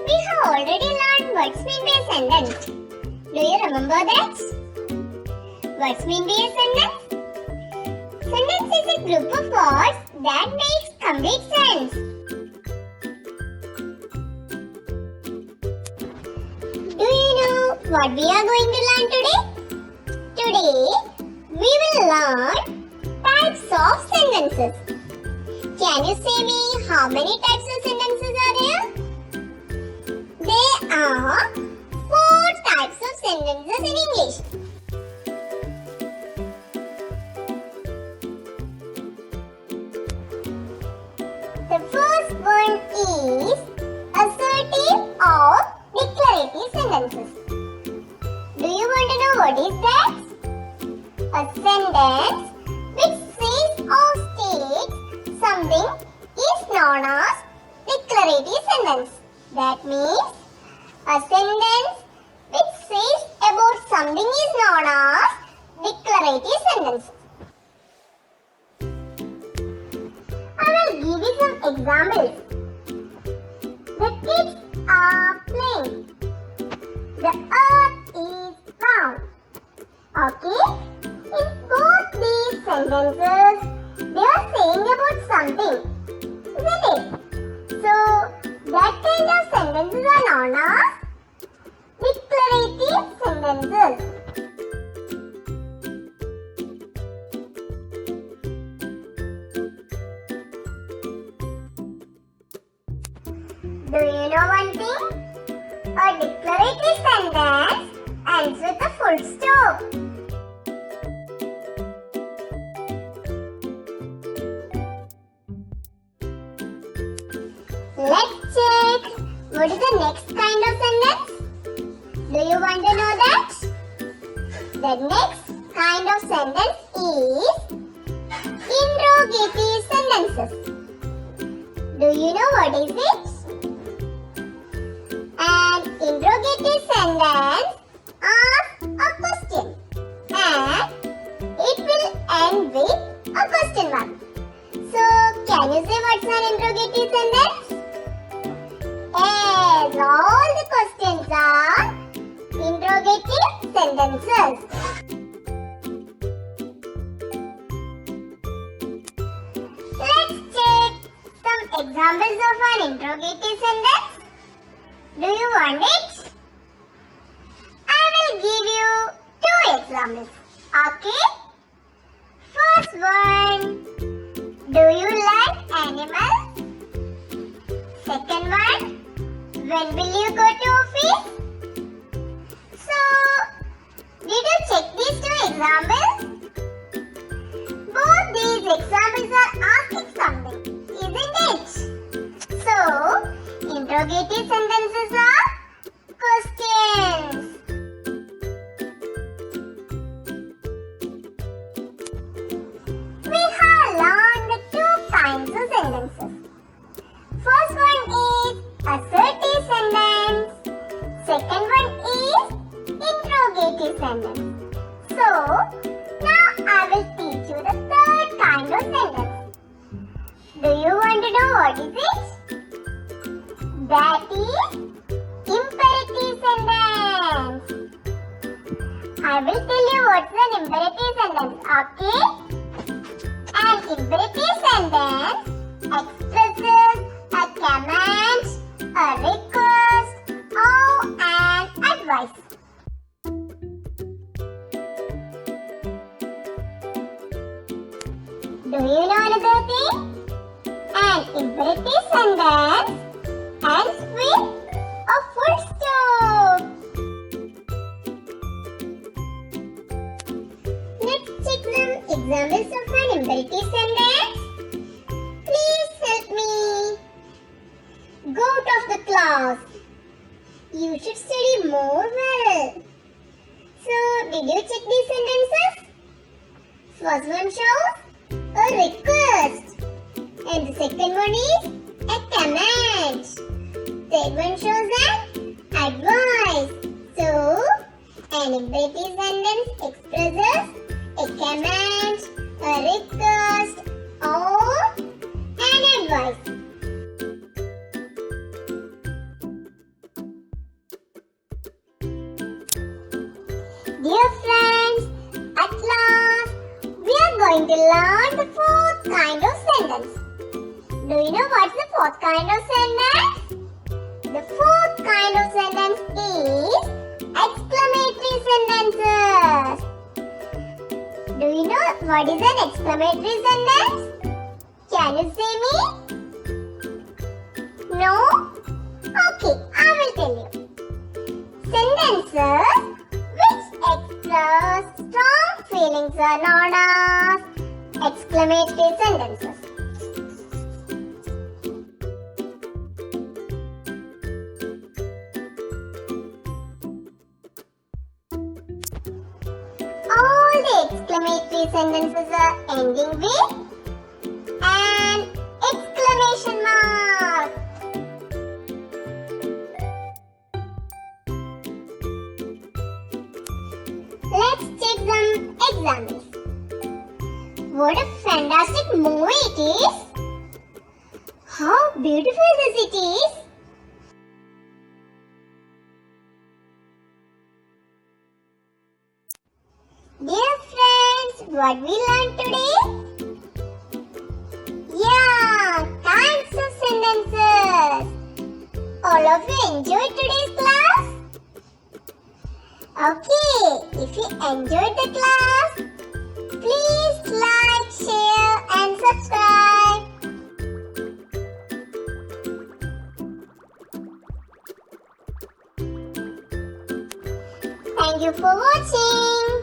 We have already learned what's meant by a sentence. Do you remember that? What's meant by a sentence? Sentence is a group of words that makes complete sense. Do you know what we are going to learn today? Today, we will learn types of sentences. Can you say me how many types of sentences are there? There are 4 types of sentences in English. The first one is assertive or declarative sentences. Do you want to know what is that? A sentence which says or states something is known as declarative sentence. That means a sentence which says about something is known as declarative sentence. I will give you some examples. The kids are playing. The earth is round. Okay? In both these sentences, they are saying about something. Isn't it? So, that kind of sentences are known as declarative sentences. Do you know one thing? A declarative sentence ends with a full stop. Let's check what is the next kind of sentence. Do you want to know that? The next kind of sentence is interrogative sentences. Do you know what is it? An interrogative sentence asks a question and it will end with a question mark. So, can you say what's an interrogative sentence? Yes, all the questions are interrogative sentences. Let's check some examples of an interrogative sentence. Do you want it? I will give you 2 examples. Okay? First one. Do you like animals? Second one. When will you go to office? So, did you check these 2 examples? Both these examples are asking something, isn't it? So, interrogative sentences are questions. We have learned the 2 kinds of sentences. First one is assertive sentence. Second one is interrogative sentence. So, now I will teach you the 3rd kind of sentence. Do you want to know what is it? That is imperative sentence. I will tell you what's an imperative sentence, okay? An imperative sentence expresses a command, a request, or an advice. Do you know another thing? An imperative sentence ends with a full stop. Let's check some examples of an imperative sentence. Please help me. Go out of the class. You should study more well. So, did you check these sentences? First one shows a request. And the second one is a command. Third one shows an advice. So, an imperative sentence expresses a command, a request, or an advice. will learn the fourth kind of sentence. Do you know what's the fourth kind of sentence? The fourth kind of sentence is exclamatory sentences. Do you know what is an exclamatory sentence? Can you say me? No? Okay, I will tell you. Sentences which express strong feelings are known as exclamatory sentences. All the exclamatory sentences are ending with an exclamation mark. Let's take some examples. What a fantastic movie it is! How beautiful the city is! Dear friends, what we learned today? Yeah, kinds of sentences. All of you enjoyed today's class? Okay, if you enjoyed the class, please like, share and subscribe. Thank you for watching.